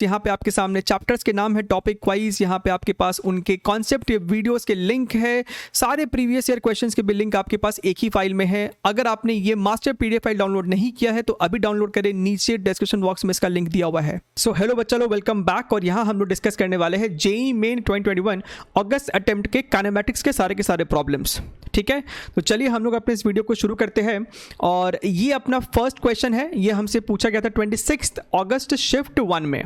यहाँ पे आपके सामने चैप्टर्स के नाम है टॉपिक वाइज, यहाँ पे आपके पास उनके कॉन्सेप्ट वीडियोस के लिंक है, सारे प्रीवियस ईयर क्वेश्चंस के भी लिंक आपके पास एक ही फाइल में है। अगर आपने ये मास्टर पीडीएफ फाइल डाउनलोड नहीं किया है तो अभी डाउनलोड करें, नीचे डिस्क्रिप्शन बॉक्स में इसका लिंक दिया हुआ है। सो हेलो बच्चा लोग, वेलकम बैक। और यहाँ हम लोग डिस्कस करने वाले हैं जेईई मेन 2021 अगस्त अटेम्प्ट के काइनेमैटिक्स के सारे प्रॉब्लम्स। ठीक है, तो चलिए हम लोग अपने इस वीडियो को शुरू करते हैं। और ये अपना फर्स्ट क्वेश्चन है, ये हमसे पूछा गया था 26 अगस्त शिफ्ट 1 में।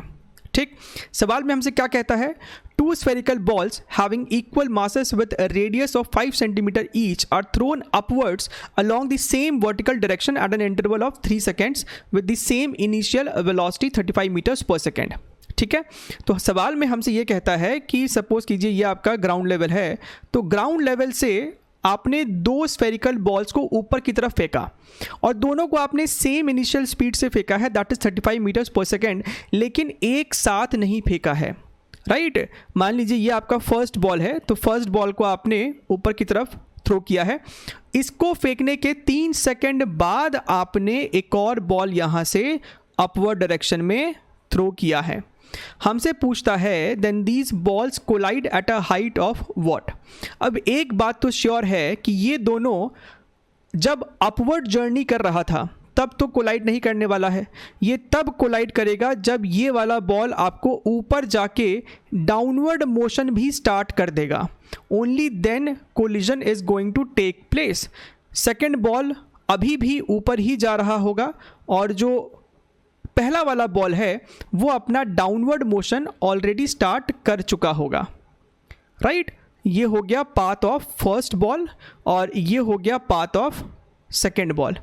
ठीक, सवाल में हमसे क्या कहता है, two spherical balls having equal masses with radius of 5 centimetre each are thrown upwards along the same vertical direction at an interval of 3 seconds with the same initial velocity 35 meters per second। ठीक है, तो सवाल में हमसे ये कहता है कि सपोज कीजिए ये आपका ग्राउंड लेवल है, तो ग्राउंड लेवल से आपने दो स्फेरिकल बॉल्स को ऊपर की तरफ फेंका और दोनों को आपने सेम इनिशियल स्पीड से फेंका है, that is 35 metres per second, लेकिन एक साथ नहीं फेंका है। राइट, मान लीजिए ये आपका फर्स्ट बॉल है, तो फर्स्ट बॉल को आपने ऊपर की तरफ थ्रो किया है, इसको फेंकने के 3 सेकेंड बाद आपने एक और बॉल यहाँ से अपवर्ड डायरेक्शन में थ्रो किया है। हमसे पूछता है then these balls collide at a height of what. अब एक बात तो श्योर है कि ये दोनों जब अपवर्ड जर्नी कर रहा था तब तो कोलाइड नहीं करने वाला है, ये तब कोलाइड करेगा जब ये वाला बॉल आपको ऊपर जाके डाउनवर्ड मोशन भी स्टार्ट कर देगा, only then collision is going to take place. Second ball अभी भी ऊपर ही जा रहा होगा और जो पहला वाला बॉल है वो अपना डाउनवर्ड मोशन ऑलरेडी स्टार्ट कर चुका होगा। राइट, ये हो गया पाथ ऑफ फर्स्ट बॉल और ये हो गया पाथ ऑफ सेकेंड बॉल।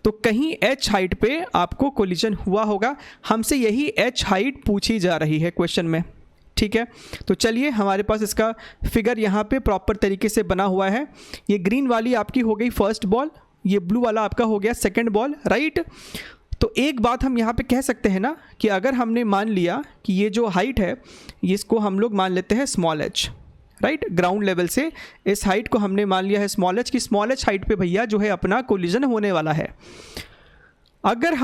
तो कहीं एच हाइट पे आपको कोलिजन हुआ होगा, हमसे यही एच हाइट पूछी जा रही है क्वेश्चन में। ठीक है, तो चलिए हमारे पास इसका फिगर यहाँ पे प्रॉपर तरीके से बना हुआ है। ये ग्रीन वाली आपकी हो गई फर्स्ट बॉल, ये ब्लू वाला आपका हो गया सेकेंड बॉल। राइट, तो एक बात हम यहाँ पे कह सकते हैं ना कि अगर हमने मान लिया कि ये जो हाइट है इसको हम लोग मान लेते हैं small H. Right, ground level से इस हाइट को हमने मान लिया है स्मॉल एच, कि स्मॉल एच हाइट पे भैया जो है अपना कोलिजन होने वाला है। अगर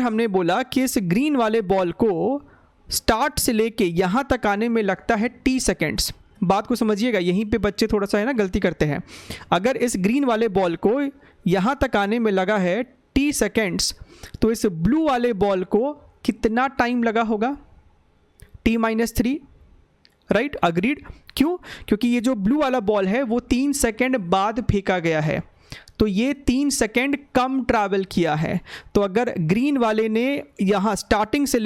हमने बोला कि इस ग्रीन वाले बॉल को स्टार्ट से लेके यहाँ तक आने में लगता है t सेकेंड्स, बात को समझिएगा, यहीं पे बच्चे थोड़ा सा है ना गलती करते हैं। अगर इस ग्रीन वाले बॉल को यहाँ तक आने में लगा है t सेकेंड्स, तो इस ब्लू वाले बॉल को कितना टाइम लगा होगा, t-3। Right, agreed. क्यों? क्योंकि ये जो ब्लू वाला बॉल है वो 3 सेकेंड बाद फेंका गया है, तो ये 3 सेकेंड कम ट्रैवल किया है। तो अगर ग्रीन वाले ने यहाँ स्टार्टिंग से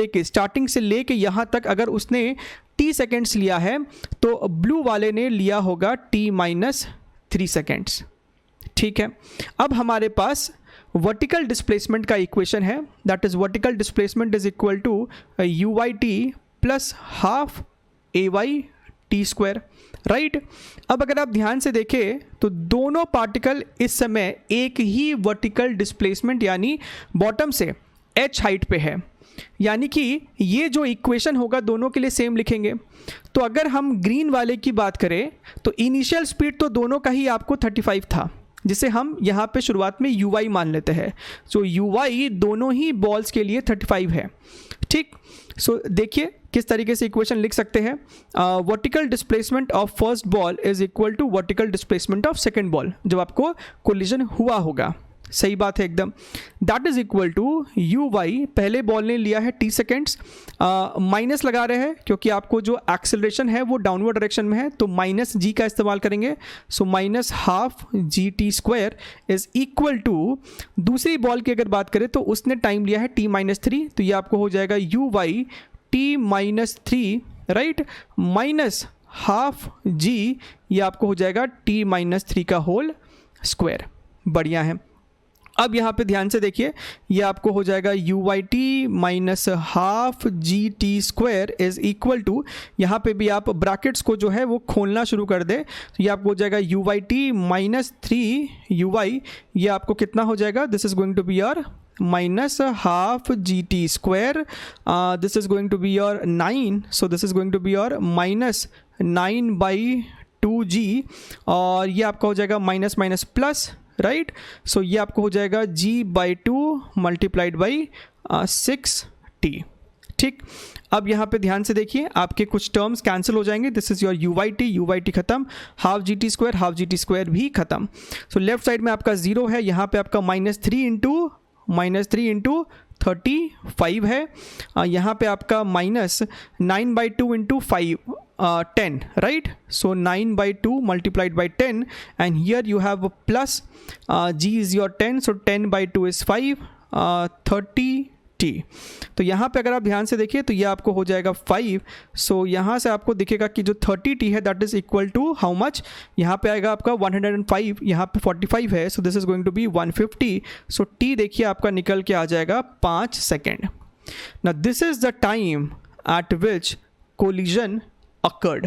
लेके यहाँ तक अगर उसने t सेकेंड्स लिया है तो ब्लू वाले ने लिया होगा t-3 सेकेंड्स। ठीक है, अब हमारे पास वर्टिकल डिस्प्लेसमेंट का इक्वेशन है, that is vertical displacement is equal to UYT plus half AYT square. Right, अब अगर आप ध्यान से देखें तो दोनों पार्टिकल इस समय एक ही वर्टिकल डिस्प्लेसमेंट यानी बॉटम से h हाइट पे है, यानी कि ये जो इक्वेशन होगा दोनों के लिए सेम लिखेंगे। तो अगर हम ग्रीन वाले की बात करें तो इनिशियल स्पीड तो दोनों का ही आपको 35 था, जिसे हम यहाँ पे शुरुआत में UI मान लेते हैं। सो UI दोनों ही बॉल्स के लिए 35 है। ठीक, सो देखिए किस तरीके से इक्वेशन लिख सकते हैं, vertical displacement of first ball is equal to vertical displacement of second ball, जब आपको कोलिजन हुआ होगा। सही बात है एकदम, that is equal to UY, पहले बॉल ने लिया है t सेकेंड्स, माइनस लगा रहे हैं क्योंकि आपको जो एक्सेलरेशन है वो डाउनवर्ड डायरेक्शन में है, तो माइनस g का इस्तेमाल करेंगे। So minus half GT square is equal to, दूसरी बॉल की अगर बात करें तो उसने टाइम लिया है t-3, तो ये आपको हो जाएगा UY t-3, right, minus half g, ये आपको हो जाएगा t-3 का होल स्क्वायर। बढ़िया है। अब यहाँ पे ध्यान से देखिए, ये आपको हो जाएगा UYT minus half GT square is equal to, यहाँ पे भी आप ब्रैकेट्स को जो है वो खोलना शुरू कर दे, तो ये आपको हो जाएगा UYT-3 UY, ये आपको कितना हो जाएगा, this is going to be your minus half GT square, this is going to be your 9, so this is going to be your minus 9/2G, और ये आपका हो जाएगा माइनस माइनस प्लस। राइट, सो ये आपको हो जाएगा G/2 मल्टीप्लाइड बाई 6T। ठीक, अब यहाँ पे ध्यान से देखिए, आपके कुछ टर्म्स कैंसिल हो जाएंगे। दिस इज योर UYT खत्म, हाफ GT स्क्वायर भी खत्म। सो लेफ्ट साइड में आपका 0 है, यहाँ पे आपका -3 इंटू 35 है, यहाँ पे आपका -9/2 into 5 10, right. So 9/2 multiplied by 10 and here you have a plus, G is your 10, so 10/2 is 5, 30T। तो यहाँ पे अगर आप ध्यान से देखिए तो ये आपको हो जाएगा 5। सो यहाँ से आपको दिखेगा कि जो 30T है that is equal to how much, यहाँ पे आएगा आपका 105, यहाँ पे 45 है, so this is going to be 150। सो T देखिए आपका निकल के आ जाएगा 5 second. Now this is the time at which collision occurred.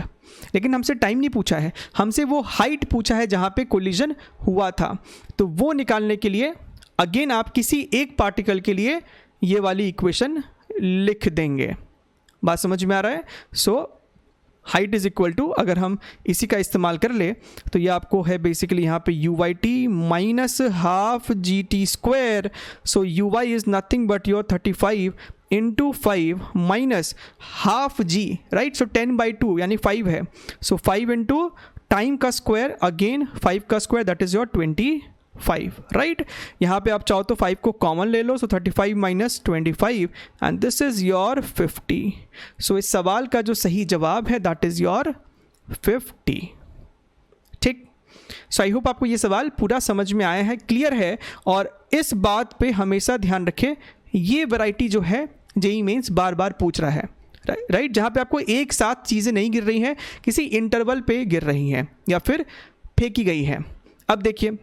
लेकिन हमसे टाइम नहीं पूछा है, हमसे वो हाइट पूछा है जहाँ पे कोलिजन हुआ था। तो वो निकालने के लिए अगेन आप किसी एक पार्टिकल के लिए ये वाली इक्वेशन लिख देंगे। बात समझ में आ रहा है? So height is equal to, अगर हम इसी का इस्तेमाल कर ले तो ये आपको है बेसिकली यहाँ पे UYT minus half GT square. So UY is nothing but your 35 into 5 minus half G, right. So 10/2 यानी 5 है, सो 5 इंटू टाइम का स्क्वायर अगेन 5 का square that is your 25, right. यहाँ पे आप चाहो तो 5 को कॉमन ले लो, so 35 minus 25 and this is your 50। So इस सवाल का जो सही जवाब है दैट इज योर 50, ठीक। सो आई होप आपको ये सवाल पूरा समझ में आया है, क्लियर है। और इस बात पे हमेशा ध्यान रखें, ये वैरायटी जो है जेईई मेंस बार बार पूछ रहा है, राइट, जहाँ पे आपको एक साथ चीज़ें नहीं गिर रही हैं, किसी इंटरवल पे गिर रही हैं या फिर फेंकी गई है। अब देखिए,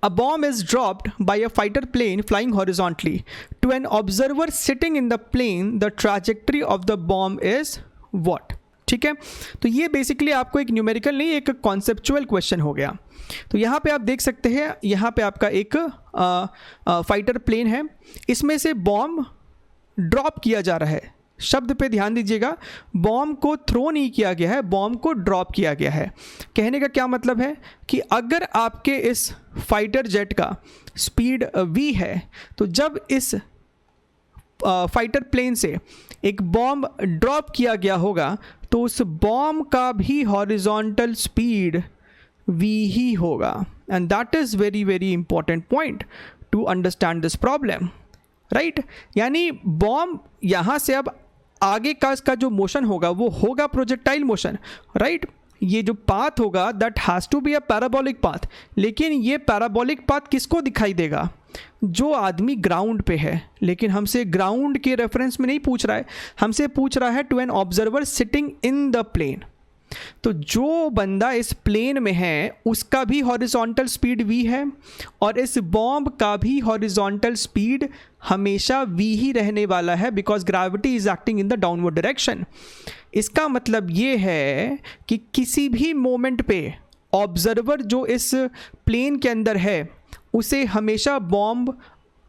a bomb is dropped by a fighter plane flying horizontally to an observer sitting in the plane, the trajectory of the bomb is what? ठीक है, तो ये बेसिकली आपको एक न्यूमेरिकल नहीं, एक कॉन्सेप्चुअल क्वेश्चन हो गया। तो यहाँ पे आप देख सकते हैं, यहाँ पे आपका एक फाइटर प्लेन है, इसमें से बॉम्ब ड्रॉप किया जा रहा है। शब्द पे ध्यान दीजिएगा, बॉम्ब को थ्रो नहीं किया गया है, बॉम्ब को ड्रॉप किया गया है। कहने का क्या मतलब है कि अगर आपके इस फाइटर जेट का स्पीड v है, तो जब इस फाइटर प्लेन से एक बॉम्ब ड्रॉप किया गया होगा तो उस बॉम्ब का भी हॉरिजॉन्टल स्पीड v ही होगा। And that is very very important point two understand this problem, right. यानी बॉम्ब यहाँ से अब आगे का इसका जो मोशन होगा वो होगा प्रोजेक्टाइल मोशन, राइट। ये जो पाथ होगा that has to be a parabolic path, लेकिन ये पैराबोलिक पाथ किसको दिखाई देगा? जो आदमी ग्राउंड पे है। लेकिन हमसे ग्राउंड के रेफरेंस में नहीं पूछ रहा है, हमसे पूछ रहा है to an observer sitting in the plane. तो जो बंदा इस प्लेन में है उसका भी हॉरिजॉन्टल स्पीड v है और इस बॉम्ब का भी हॉरिजॉन्टल स्पीड हमेशा v ही रहने वाला है, because gravity is acting in the downward direction. इसका मतलब ये है कि किसी भी मोमेंट पे ऑब्जर्वर जो इस प्लेन के अंदर है उसे हमेशा बॉम्ब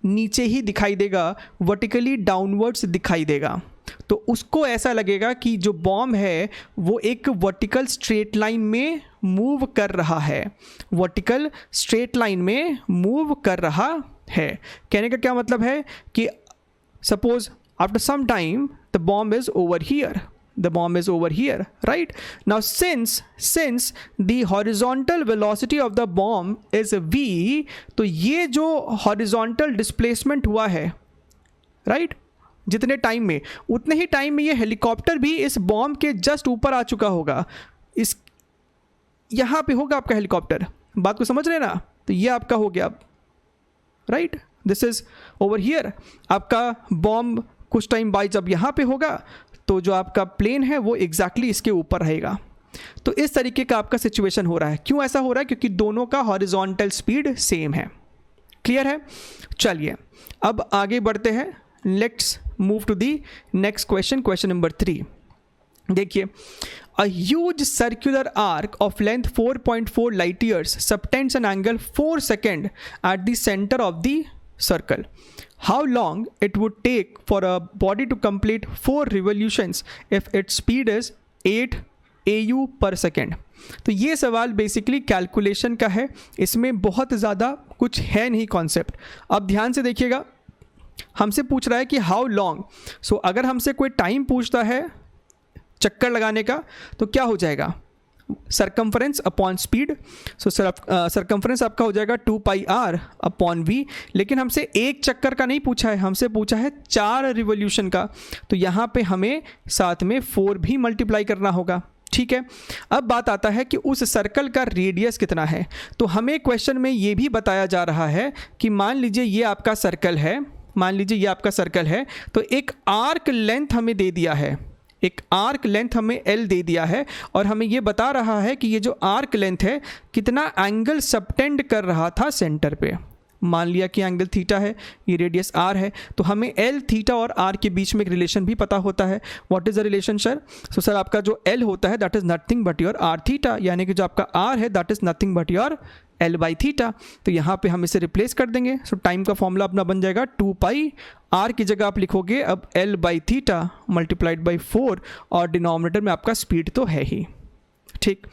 नीचे ही दिखाई देगा, वर्टिकली डाउनवर्ड्स दिखाई देगा। तो उसको ऐसा लगेगा कि जो बॉम्ब है वो एक वर्टिकल स्ट्रेट लाइन में मूव कर रहा है, वर्टिकल स्ट्रेट लाइन में मूव कर रहा है। कहने का क्या मतलब है कि suppose after some time the bomb is over here, the bomb is over here, right? Now since the horizontal velocity of the bomb is v, तो ये जो horizontal displacement हुआ है, right? जितने टाइम में उतने ही टाइम में ये हेलीकॉप्टर भी इस बॉम्ब के जस्ट ऊपर आ चुका होगा, इस यहाँ पे होगा आपका हेलीकॉप्टर। बात को समझ रहे ना? तो ये आपका हो गया, right, this is over here. आपका बॉम्ब कुछ टाइम बाद जब यहाँ पे होगा तो जो आपका प्लेन है वो एग्जैक्टली इसके ऊपर रहेगा। तो इस तरीके का आपका सिचुएशन हो रहा है। क्यों ऐसा हो रहा है? क्योंकि दोनों का हॉरिजॉन्टल स्पीड सेम है। क्लियर है? चलिए अब आगे बढ़ते हैं। Let's move to the next question, question number 3। देखिए, a huge circular arc of length 4.4 light years subtends an angle 4 second at the centre of the circle. How long it would take for a body to complete 4 revolutions if its speed is 8 AU per second? तो ये सवाल basically calculation का है, इसमें बहुत ज़्यादा कुछ है नहीं कॉन्सेप्ट। अब ध्यान से देखिएगा, हमसे पूछ रहा है कि हाउ लॉन्ग। सो अगर हमसे कोई टाइम पूछता है चक्कर लगाने का तो क्या हो जाएगा, सरकमफ्रेंस अपॉन स्पीड। सो सरकमफ्रेंस आपका हो जाएगा 2πr अपॉन v। लेकिन हमसे एक चक्कर का नहीं पूछा है, हमसे पूछा है 4 रिवोल्यूशन का, तो यहाँ पे हमें साथ में 4 भी मल्टीप्लाई करना होगा। ठीक है, अब बात आता है कि उस सर्कल का रेडियस कितना है। तो हमें क्वेश्चन में ये भी बताया जा रहा है कि मान लीजिए ये आपका सर्कल है, मान लीजिए ये आपका सर्कल है, तो एक आर्क लेंथ हमें दे दिया है, एक आर्क लेंथ हमें L दे दिया है, और हमें ये बता रहा है कि ये जो आर्क लेंथ है कितना एंगल सबटेंड कर रहा था सेंटर पे। मान लिया कि एंगल थीटा है, ये रेडियस r है, तो हमें L थीटा और r के बीच में एक रिलेशन भी पता होता है। What is the relation sir? So sir आपका जो L होता है that is nothing but your r theta, यानी कि जो आपका r है that is nothing but your L by theta. तो यहाँ पे हम इसे रिप्लेस कर देंगे। सो टाइम का फॉर्मूला अपना बन जाएगा 2π, r की जगह आप लिखोगे अब L by theta multiplied by 4, और डिनोमिनेटर में आपका स्पीड तो है ही। ठीक,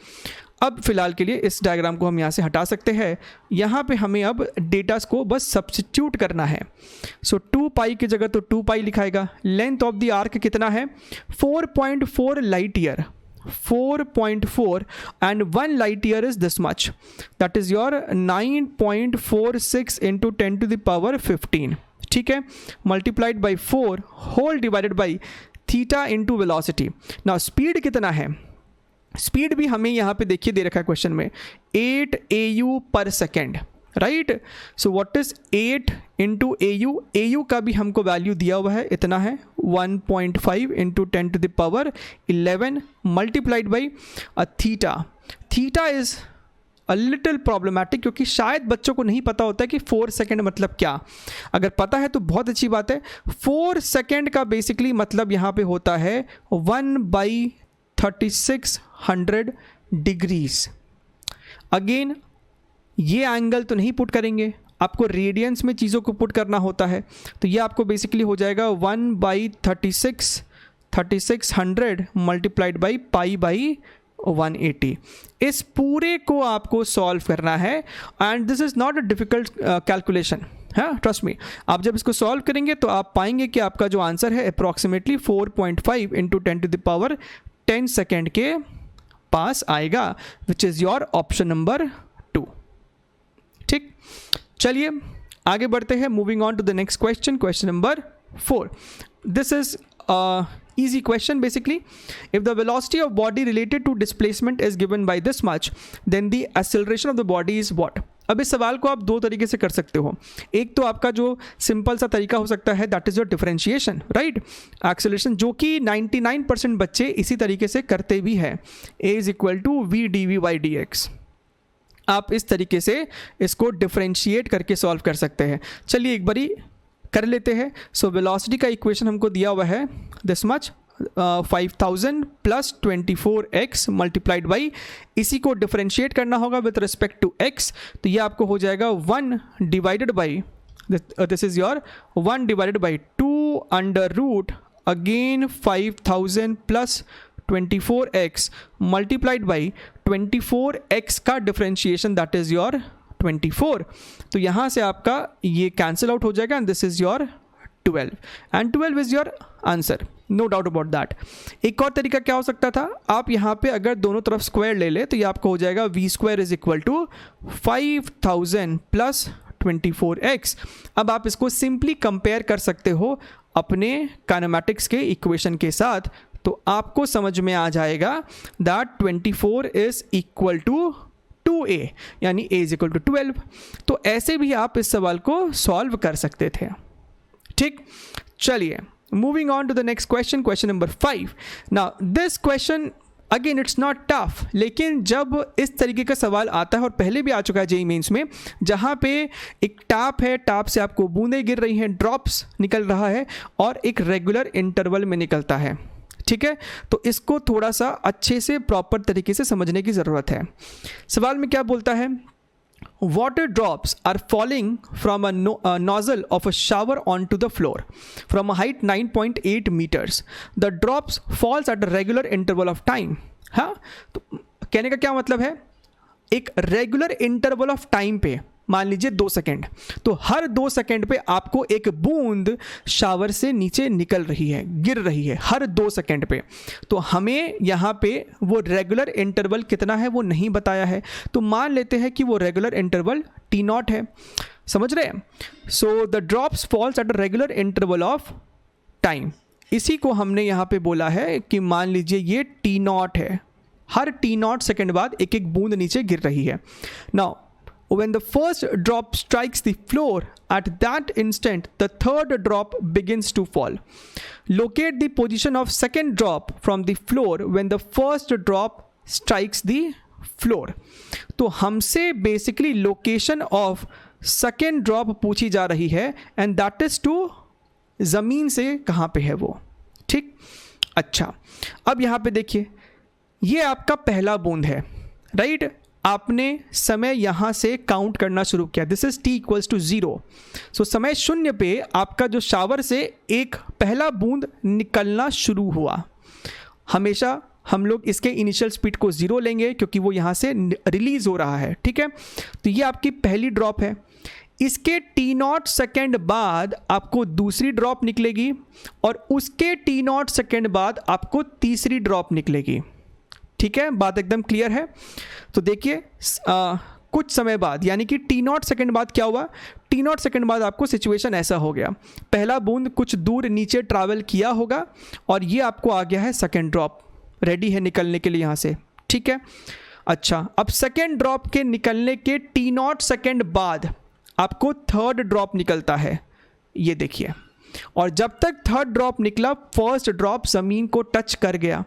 अब फिलहाल के लिए इस डायग्राम को हम यहाँ से हटा सकते हैं। यहाँ पे हमें अब डेटास को बस सब्स्टिट्यूट करना है। सो 2π की जगह तो 2π लिखाएगा। लेंथ ऑफ द आर्क कितना है, 4.4 light year, 4.4, and 1 light year is this much, that is your 9.46 into 10 to the power 15। ठीक है, multiplied by 4 whole divided by theta into velocity. Now speed कितना है, स्पीड भी हमें यहाँ पे देखिए दे रखा है क्वेश्चन में 8 AU पर second, right. So what is 8 into AU, AU का भी हमको वैल्यू दिया हुआ है, इतना है 1.5 into 10 to the power 11 multiplied by theta. Theta is a little problematic, क्योंकि शायद बच्चों को नहीं पता होता है कि 4 सेकेंड मतलब क्या। अगर पता है तो बहुत अच्छी बात है। 4 सेकेंड का बेसिकली मतलब यहाँ पे होता है 1/3600 डिग्रीज। अगेन ये एंगल तो नहीं पुट करेंगे, आपको रेडियंस में चीज़ों को पुट करना होता है। तो ये आपको बेसिकली हो जाएगा 1/3600 मल्टीप्लाइड बाई π/180। इस पूरे को आपको सॉल्व करना है, and this is not a difficult calculation, हाँ ट्रस्ट मी। आप जब इसको सॉल्व करेंगे तो आप पाएंगे कि आपका जो आंसर है approximately 4.5 into 10 to the power 10 second के पास आएगा, which is your option number 2। ठीक, चलिए आगे बढ़ते हैं। Moving on to the next question, question number 4। This is easy question basically. If the velocity of body related to displacement is given by this much, then the acceleration of the body is what? अब इस सवाल को आप दो तरीके से कर सकते हो। एक तो आपका जो सिंपल सा तरीका हो सकता है that is your differentiation, right, acceleration, जो कि 99% बच्चे इसी तरीके से करते भी हैं। a is equal to v dv/dx। आप इस तरीके से इसको डिफरेंशिएट करके सॉल्व कर सकते हैं। चलिए एक बारी कर लेते हैं। सो वेलोसिटी का इक्वेशन हमको दिया हुआ है this much, 5000 plus 24x multiplied by, इसी को डिफरेंशिएट करना होगा विथ रिस्पेक्ट टू x। तो ये आपको हो जाएगा 1 divided by, this is your 1 divided by 2 under root again 5000 plus 24x multiplied by 24x का डिफरेंशिएशन दैट इज योर 24। तो यहाँ से आपका ये कैंसिल आउट हो जाएगा, and this is your 12, and 12 is your answer, no doubt about that. एक और तरीका क्या हो सकता था, आप यहाँ पे अगर दोनों तरफ स्क्वायर ले ले तो ये आपको हो जाएगा v² is equal to 5000 plus 24x। अब आप इसको सिंपली कंपेयर कर सकते हो अपने काइनेमैटिक्स के इक्वेशन के साथ, तो आपको समझ में आ जाएगा that 24 is equal to 2a, यानी a इज इक्वल टू 12। तो ऐसे भी आप इस सवाल को सॉल्व कर सकते थे। ठीक, चलिए moving on to the next question, question number 5। Now this question again it's not tough, लेकिन जब इस तरीके का सवाल आता है, और पहले भी आ चुका है जेईई मेंस में, जहाँ पे एक टैप है, टैप से आपको बूंदें गिर रही हैं, ड्रॉप्स निकल रहा है, और एक रेगुलर इंटरवल में निकलता है। ठीक है, तो इसको थोड़ा सा अच्छे से प्रॉपर तरीके से समझने की ज़रूरत है। सवाल में क्या बोलता है, water drops are falling from a nozzle of a shower onto the floor from a height 9.8 meters. The drops falls at a regular interval of time. हाँ, तो कहने का क्या मतलब है, एक रेगुलर इंटरवल ऑफ टाइम पे मान लीजिए 2 सेकेंड, तो हर 2 सेकेंड पे आपको एक बूंद शावर से नीचे निकल रही है, गिर रही है हर 2 सेकेंड पे। तो हमें यहाँ पे वो रेगुलर इंटरवल कितना है वो नहीं बताया है, तो मान लेते हैं कि वो रेगुलर इंटरवल T0 है। समझ रहे हैं? So the drops falls at a regular interval of time. इसी को हमने यहाँ पे बोला है कि मान लीजिए ये T0 है, हर T0 सेकेंड बाद एक एक बूंद नीचे गिर रही है। Now when the first drop strikes the floor, at that instant the third drop begins to fall. Locate the position of second drop from the floor when the first drop strikes the floor. तो हमसे basically location of second drop पूछी जा रही है and that is to ज़मीन से कहाँ पे है वो। ठीक, अच्छा, अब यहाँ पे देखिए, ये आपका पहला बूंद है, राइट? आपने समय यहाँ से काउंट करना शुरू किया, this is t equals to 0। सो समय 0 पे आपका जो शावर से एक पहला बूंद निकलना शुरू हुआ। हमेशा हम लोग इसके इनिशियल स्पीड को 0 लेंगे क्योंकि वो यहाँ से रिलीज़ हो रहा है। ठीक है, तो ये आपकी पहली ड्रॉप है। इसके T0 सेकेंड बाद आपको दूसरी ड्रॉप निकलेगी और उसके T0 सेकेंड बाद आपको तीसरी ड्रॉप निकलेगी। ठीक है, बात एकदम क्लियर है? तो देखिए कुछ समय बाद यानी कि T0 सेकेंड बाद क्या हुआ, T0 सेकेंड बाद आपको सिचुएशन ऐसा हो गया, पहला बूंद कुछ दूर नीचे ट्रैवल किया होगा और ये आपको आ गया है सेकेंड ड्रॉप, रेडी है निकलने के लिए यहाँ से। ठीक है, अच्छा, अब सेकेंड ड्रॉप के निकलने के T0 सेकेंड बाद आपको थर्ड ड्रॉप निकलता है, ये देखिए, और जब तक थर्ड ड्रॉप निकला फर्स्ट ड्रॉप ज़मीन को टच कर गया।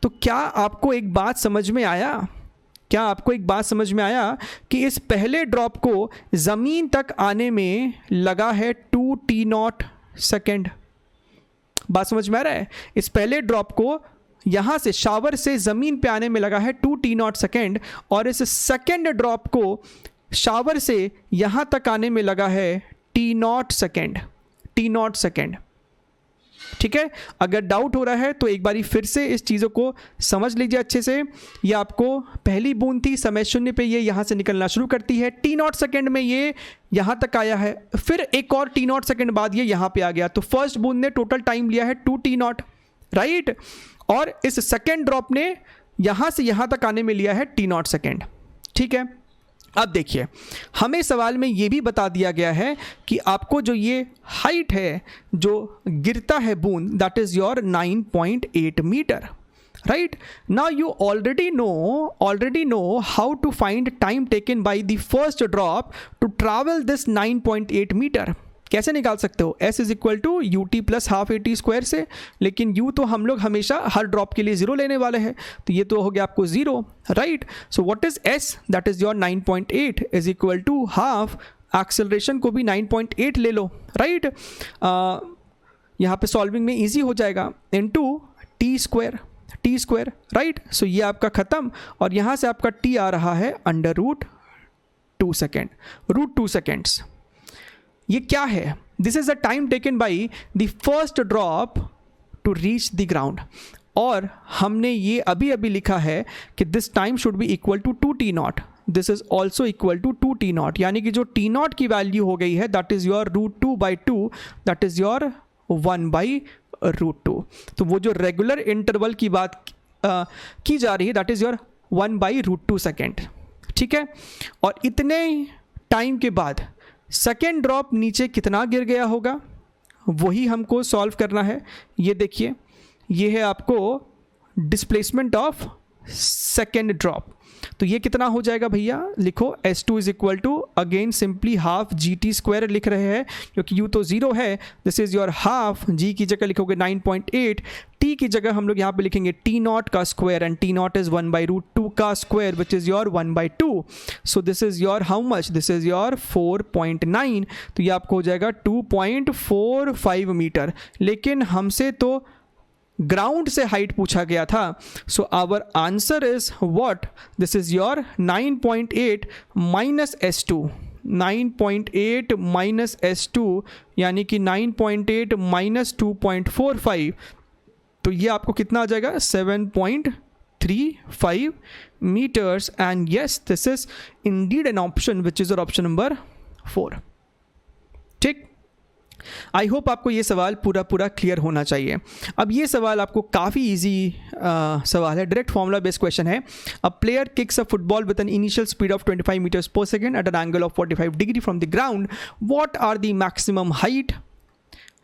तो क्या आपको एक बात समझ में आया, क्या आपको एक बात समझ में आया कि इस पहले ड्रॉप को ज़मीन तक आने में लगा है 2 T0 सेकेंड? बात समझ में आ रहा है? इस पहले ड्रॉप को यहाँ से शावर से ज़मीन पे आने में लगा है 2 T0 सेकेंड और इस सेकेंड ड्रॉप को शावर से यहाँ तक आने में लगा है T0 सेकेंड, T0 सेकेंड। ठीक है, अगर डाउट हो रहा है तो एक बारी फिर से इस चीज़ों को समझ लीजिए अच्छे से। ये आपको पहली बूंद थी, समय 0 पे ये यहाँ से निकलना शुरू करती है, T0 सेकेंड में ये यहाँ तक आया है, फिर एक और T0 सेकेंड बाद ये यहाँ पे आ गया। तो फर्स्ट बूंद ने टोटल टाइम लिया है 2 T0, राइट? और इस सेकेंड ड्रॉप ने यहाँ से यहाँ तक आने में लिया है T0 सेकेंड। ठीक है, अब देखिए, हमें सवाल में ये भी बता दिया गया है कि आपको जो ये हाइट है जो गिरता है बूंद, that is your 9.8 metre, right? Now you already know how to find time taken by the first drop to travel this 9.8 metre. कैसे निकाल सकते हो? S is equal to UT plus half AT square से, लेकिन U तो हम लोग हमेशा हर ड्रॉप के लिए 0 लेने वाले हैं, तो ये तो हो गया आपको 0, right? So what is S? That is your 9.8 is equal to half, acceleration को भी 9.8 ले लो, राइट? यहाँ पे सॉल्विंग में ईजी हो जाएगा, इनटू टी स्क्वायर, राइट? सो ये आपका ख़त्म और यहाँ से आपका T आ रहा है अंडर √2 सेकेंड, √2 सेकेंड्स। ये क्या है? This is the time taken by the first drop to reach the ground, और हमने ये अभी लिखा है कि this time should be equal to 2 T0, this is also equal to 2 T0, यानी कि जो T0 की वैल्यू हो गई है that is your √2/2, that is your 1/√2। तो वो जो रेगुलर इंटरवल की बात की जा रही है दैट इज योर 1/√2 सेकेंड। ठीक है, और इतने टाइम के बाद सेकेंड ड्रॉप नीचे कितना गिर गया होगा वही हमको सॉल्व करना है। ये देखिए, ये है आपको डिस्प्लेसमेंट ऑफ सेकेंड ड्रॉप, तो ये कितना हो जाएगा भैया? लिखो S2 is equal to, again simply half GT square लिख रहे हैं क्योंकि U तो 0 है, this is your half, G की जगह लिखोगे 9.8, T की जगह हम लोग यहाँ पे लिखेंगे T0 का स्क्वायर, एंड T0 इज 1/√2 का square which is your 1/2। So this is your how much? This is your 4.9, तो ये आपको हो जाएगा 2.45 मीटर। लेकिन हमसे तो ग्राउंड से हाइट पूछा गया था, so our answer is what? This is your 9.8 minus S2, 9.8 minus S2 यानी कि 9.8 माइनस 2.45, तो ये आपको कितना आ जाएगा? 7.3 0.35 meters, and yes, this is indeed an option which is your option number 4. ठीक, आई होप आपको ये सवाल पूरा क्लियर होना चाहिए. अब ये सवाल आपको काफ़ी ईजी सवाल है, डायरेक्ट फॉर्मूला बेस्ड क्वेश्चन है. A player kicks a football with an initial speed of 25 metres per second at an angle of 45 degree from the ground. What are the maximum height,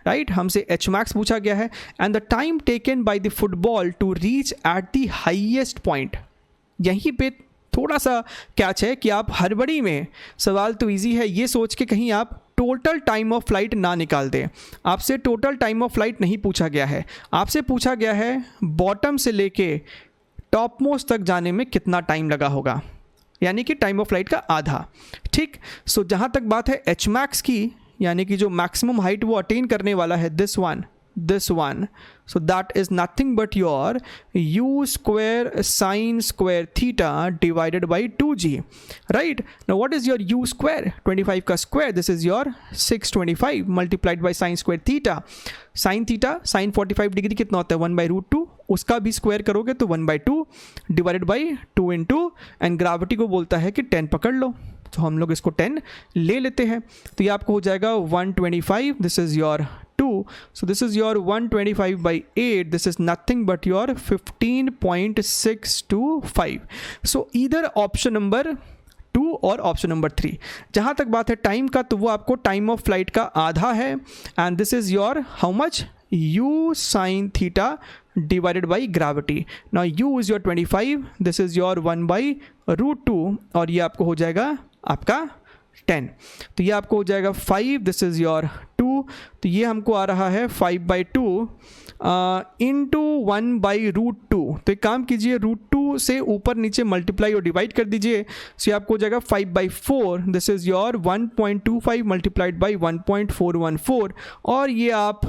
right, हमसे H max पूछा गया है, and the time taken by the football to reach at the highest point. यहीं पे थोड़ा सा catch है कि आप हड़बड़ी में, सवाल तो इजी है, ये सोच के कहीं आप टोटल टाइम ऑफ फ्लाइट ना निकाल दें. आपसे टोटल टाइम ऑफ फ्लाइट नहीं पूछा गया है, आपसे पूछा गया है बॉटम से लेके टॉप मोस्ट तक जाने में कितना टाइम लगा होगा, यानी कि टाइम ऑफ फ्लाइट का आधा. ठीक, सो जहाँ तक बात है एच मैक्स की, यानी कि जो मैक्सिमम हाइट वो अटेन करने वाला है this one, so that is nothing but your u square sine square theta divided by 2g, right? Now what is your u square? 25 का square, this is your 625 multiplied by sine square theta. sin theta sin 45 degree कितना होता है 1/√2, उसका भी square करोगे तो 1/2 divided by 2 into, and gravity को बोलता है कि 10 पकड़ लो, तो हम लोग इसको 10 ले लेते हैं. तो ये आपको हो जाएगा 125, this is your 2, so this is your 125 by 8, this is nothing but your 15.625. so either option number 2 और ऑप्शन नंबर 3. जहाँ तक बात है टाइम का, तो वो आपको टाइम ऑफ फ्लाइट का आधा है, and this is your how much, u sin theta divided by gravity. now u is your 25, this is your 1/√2, और ये आपको हो जाएगा आपका 10. तो ये आपको हो जाएगा 5, दिस इज योर 2, तो ये हमको आ रहा है 5/2 इंटू 1/√2. तो एक काम कीजिए, √2 से ऊपर नीचे मल्टीप्लाई और डिवाइड कर दीजिए, सो ये आपको हो जाएगा 5/4, this is your 1.25 multiplied by 1.414, और ये आप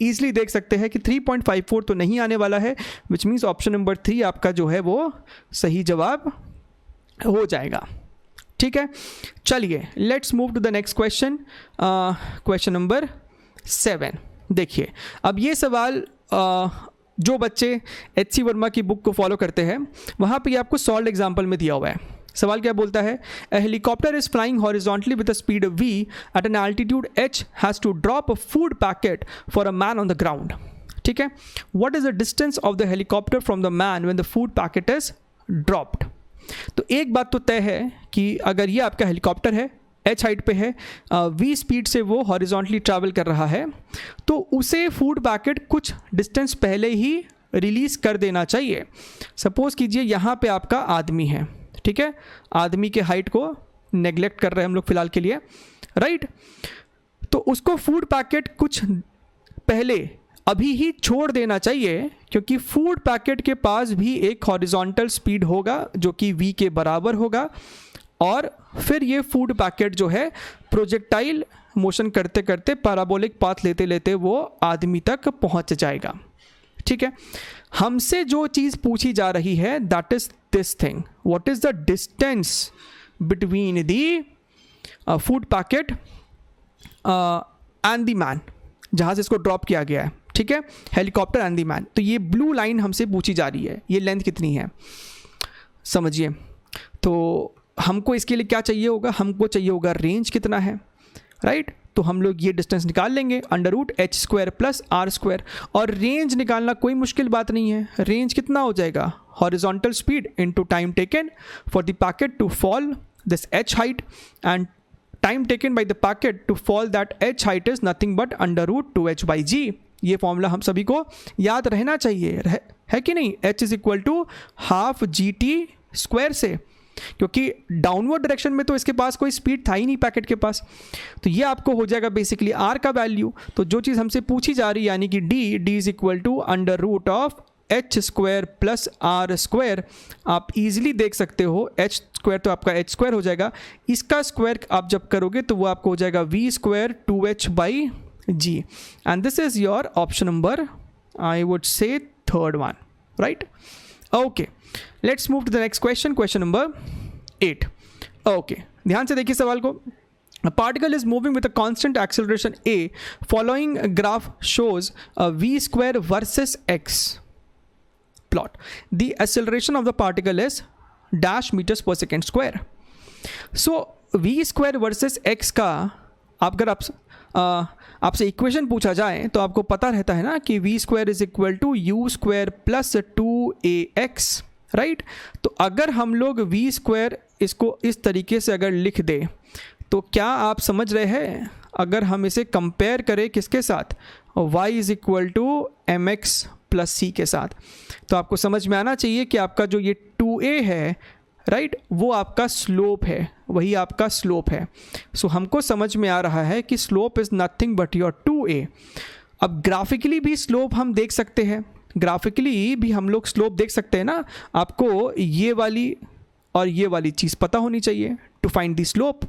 ईजिली देख सकते हैं कि 3.54 तो नहीं आने वाला है, विच मीन्स ऑप्शन नंबर 3 आपका जो है वो सही जवाब हो जाएगा. ठीक है, चलिए let's move to the next question, question number 7. देखिए, अब ये सवाल जो बच्चे एच सी वर्मा की बुक को फॉलो करते हैं वहाँ पे आपको सॉल्व एग्जाम्पल में दिया हुआ है. सवाल क्या बोलता है, a helicopter is flying horizontally with a speed v at an altitude h has to drop a food packet for a man on the ground. ठीक है, what is the distance of the helicopter from the man when the food packet is dropped. तो एक बात तो तय है कि अगर ये आपका हेलीकॉप्टर है, h हाइट पे है, v स्पीड से वो हॉरिजॉन्टली ट्रैवल कर रहा है, तो उसे फूड पैकेट कुछ डिस्टेंस पहले ही रिलीज़ कर देना चाहिए. सपोज़ कीजिए यहाँ पे आपका आदमी है, ठीक है, आदमी के हाइट को नेग्लेक्ट कर रहे हैं हम लोग फिलहाल के लिए, राइट. तो उसको फूड पैकेट कुछ पहले अभी ही छोड़ देना चाहिए, क्योंकि फूड पैकेट के पास भी एक हॉरिजॉन्टल स्पीड होगा जो कि v के बराबर होगा, और फिर ये फूड पैकेट जो है प्रोजेक्टाइल मोशन करते करते पैराबोलिक पाथ लेते लेते वो आदमी तक पहुंच जाएगा. ठीक है, हमसे जो चीज़ पूछी जा रही है that is this thing, what is the distance between the food packet and the man, जहाँ से इसको ड्रॉप किया गया है. ठीक है, हेलीकॉप्टर एंड द मैन. तो ये ब्लू लाइन हमसे पूछी जा रही है, ये लेंथ कितनी है समझिए. तो हमको इसके लिए क्या चाहिए होगा, हमको चाहिए होगा रेंज कितना है, राइट. तो हम लोग ये डिस्टेंस निकाल लेंगे √h² प्लस r², और रेंज निकालना कोई मुश्किल बात नहीं है. रेंज कितना हो जाएगा, horizontal speed into time taken for the packet to fall this h height, and time taken by the packet to fall that h height is nothing but √2h/g. ये फॉर्मूला हम सभी को याद रहना चाहिए, है कि नहीं. h is equal to half GT² से, क्योंकि डाउनवर्ड डायरेक्शन में तो इसके पास कोई स्पीड था ही नहीं पैकेट के पास. तो ये आपको हो जाएगा बेसिकली r का वैल्यू. तो जो चीज़ हमसे पूछी जा रही है यानी कि d is equal to √h² plus r². आप इजीली देख सकते हो h² तो आपका h² हो जाएगा, इसका स्क्वायर आप जब करोगे तो वो आपको हो जाएगा v² 2h/g, and this is your option number, I would say third one, right. Okay, let's move to the next question, question number 8. Okay, ध्यान से देखिए सवाल को. A particle is moving with a constant acceleration a. Following graph shows a v² versus x. plot. The acceleration of the particle is dash meters per second square. So v square versus x का अगर आपसे equation पूछा जाए तो आपको पता रहता है ना कि v square is equal to U square plus 2ax, right. तो अगर हम लोग v स्क्वायर इसको इस तरीके से अगर लिख दे तो क्या आप समझ रहे हैं, अगर हम इसे कंपेयर करें किसके साथ, y is equal to M X plus C के साथ, तो आपको समझ में आना चाहिए कि आपका जो ये 2a है, राइट, वो आपका स्लोप है, वही आपका स्लोप है. सो हमको समझ में आ रहा है कि slope is nothing but your 2a. अब ग्राफिकली भी स्लोप हम देख सकते हैं, ग्राफिकली भी हम लोग स्लोप देख सकते हैं ना. आपको ये वाली और ये वाली चीज़ पता होनी चाहिए to find the slope,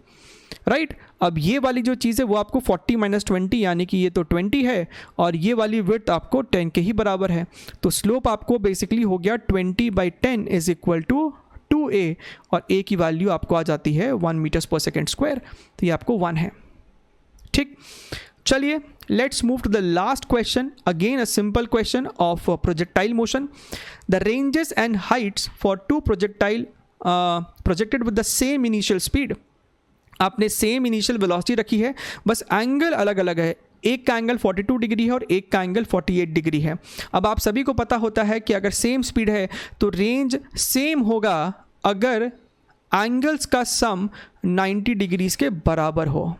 right. अब ये वाली जो चीज़ है वो आपको 40 - 20 यानी कि ये तो 20 है और ये वाली विड्थ आपको 10 के ही बराबर है. तो स्लोप आपको बेसिकली हो गया 20/10 इज इक्वल टू 2a और a की वैल्यू आपको आ जाती है 1 मीटर्स पर सेकेंड स्क्वायर. तो ये आपको 1 है. ठीक, चलिए let's move to the last question. Again a simple question of projectile motion. The ranges and heights for two projectile projected with the same initial speed. आपने सेम इनिशियल वेलोसिटी रखी है, बस एंगल अलग अलग है. एक का एंगल 42 डिग्री है और एक का एंगल 48 डिग्री है. अब आप सभी को पता होता है कि अगर सेम स्पीड है तो रेंज सेम होगा अगर एंगल्स का सम 90 डिग्रीज के बराबर हो.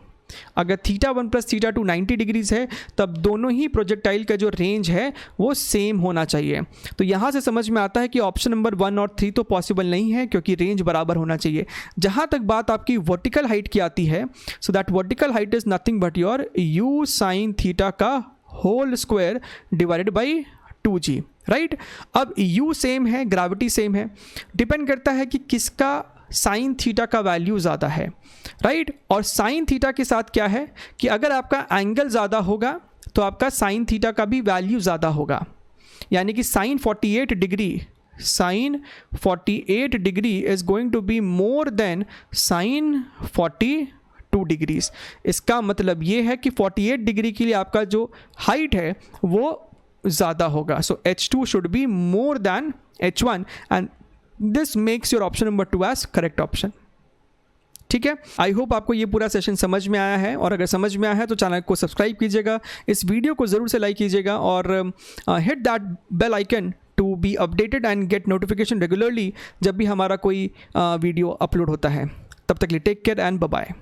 अगर θ1 + θ2 90 डिग्रीज है तब दोनों ही प्रोजेक्टाइल का जो रेंज है वो सेम होना चाहिए. तो यहाँ से समझ में आता है कि ऑप्शन नंबर 1 और 3 तो पॉसिबल नहीं है क्योंकि रेंज बराबर होना चाहिए. जहाँ तक बात आपकी वर्टिकल हाइट की आती है, so that vertical height is nothing but your u sin θ का whole square divided by 2g, right. अब u सेम है, ग्रेविटी सेम है, डिपेंड करता है कि किसका साइन थीटा का वैल्यू ज़्यादा है, राइट. और साइन थीटा के साथ क्या है कि अगर आपका एंगल ज़्यादा होगा तो आपका साइन थीटा का भी वैल्यू ज़्यादा होगा. यानी कि sine 48 degree is going to be more than sine 42 degrees. इसका मतलब ये है कि 48 डिग्री के लिए आपका जो हाइट है वो ज़्यादा होगा. So h2 should be more than h1 and this makes your option number 2 as correct option. ठीक है, आई होप आपको ये पूरा सेशन समझ में आया है, और अगर समझ में आया है तो चैनल को सब्सक्राइब कीजिएगा, इस वीडियो को ज़रूर से लाइक कीजिएगा और hit that bell icon to be updated and get notification regularly जब भी हमारा कोई वीडियो अपलोड होता है. तब तक के लिए take care and bye bye.